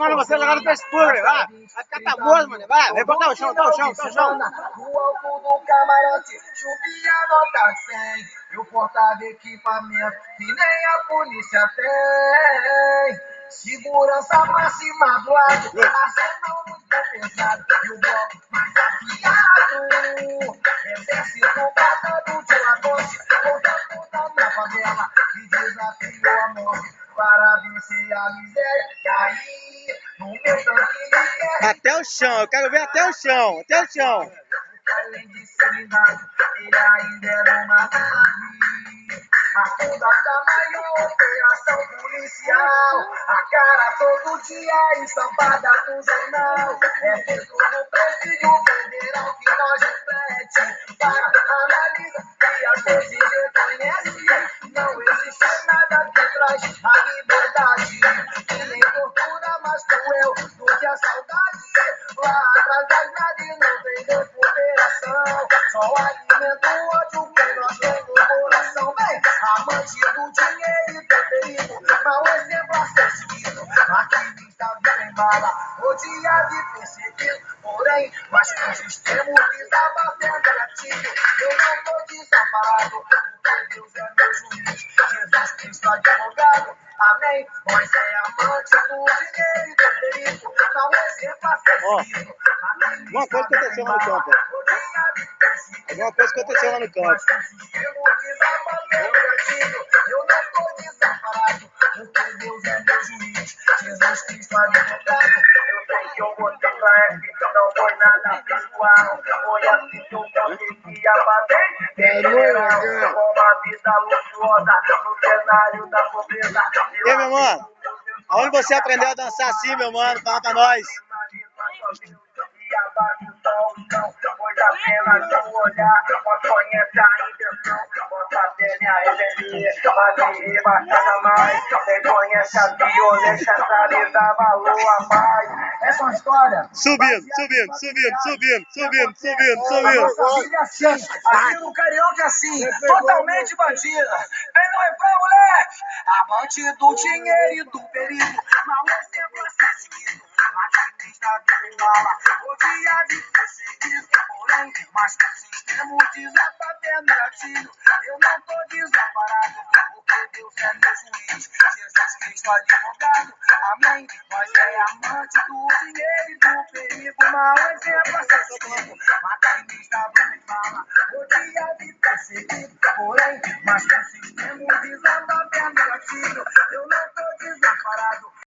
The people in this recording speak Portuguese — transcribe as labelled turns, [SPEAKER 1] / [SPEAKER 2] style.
[SPEAKER 1] mano, você jogar no Facebook, vai ficar tamoso, mano, vai botar o chão, tá o chão.
[SPEAKER 2] No alto do camarote, chovia nota 100. Eu portava equipamento que nem a polícia tem. Segurança máxima do lado, arsenal muito pesado e o bloco mais afiado. Exército catando de Lagoste, voltando da minha favela, que desafiou a morte para vencer a miséria. E aí, no meu tanque
[SPEAKER 1] até o chão, eu quero ver até o chão.
[SPEAKER 2] além de ser blindado, ele ainda era uma nave. A funda da maior operação policial. A cara todo dia estampada no jornal. É dentro do presídio federal que nós reflete. Para, analisa e às vezes reconhece. Não existe nada que traz a liberdade. Que nem tortura mais cruel do que a saudade. Lá atrás das grades não tem recuperação. Só alimenta o ódio que nós temos no coração. Bem, amante do dinheiro e do perigo, mau exemplo a ser seguido. Ativista vivem bala, odiado e perseguido. Porém, mas com o sistema desabafando gatilho. Eu não tô desamparado, porque Deus é meu juiz. Jesus Cristo advogado, amém. Nós é amante do dinheiro e do perigo, mau exemplo a ser seguido.
[SPEAKER 1] Alguma coisa aconteceu lá no campo. Alguma coisa aconteceu lá no campo.
[SPEAKER 2] Eu não tô desamparado, porque Deus é meu juiz. Jesus Cristo advogado. Eu sei que eu vou ter pra não foi nada pessoal. Foi assim que eu consegui abater. Com uma vida luxuosa no cenário da pobreza.
[SPEAKER 1] E aí, meu mano? Aonde você aprendeu a dançar assim, meu mano? Fala pra nós.
[SPEAKER 2] Pois apenas um olhar, mas conhece a intenção. Possa ter minha rebeldia, mas me rima cada mais. Quem conhece a violência, sabe dá valor a mais. Essa é uma história.
[SPEAKER 1] Subindo.
[SPEAKER 2] A nossa vida é assim, aqui no Carioca é assim, totalmente bandida. Vem no refrão, moleque! Amante do dinheiro e do perigo, mau exemplo a ser seguido. Ativista de bala, odiado e perseguido. Porém, mas que o sistema desabatendo gatilho. Eu não tô desamparado, porque Deus é meu juiz. Jesus Cristo advogado, amém. Nós é amante do dinheiro e do perigo, mau exemplo a ser seguido. Ativista de bala, odiado e perseguido. Porém, mas que o sistema desabatendo gatilho.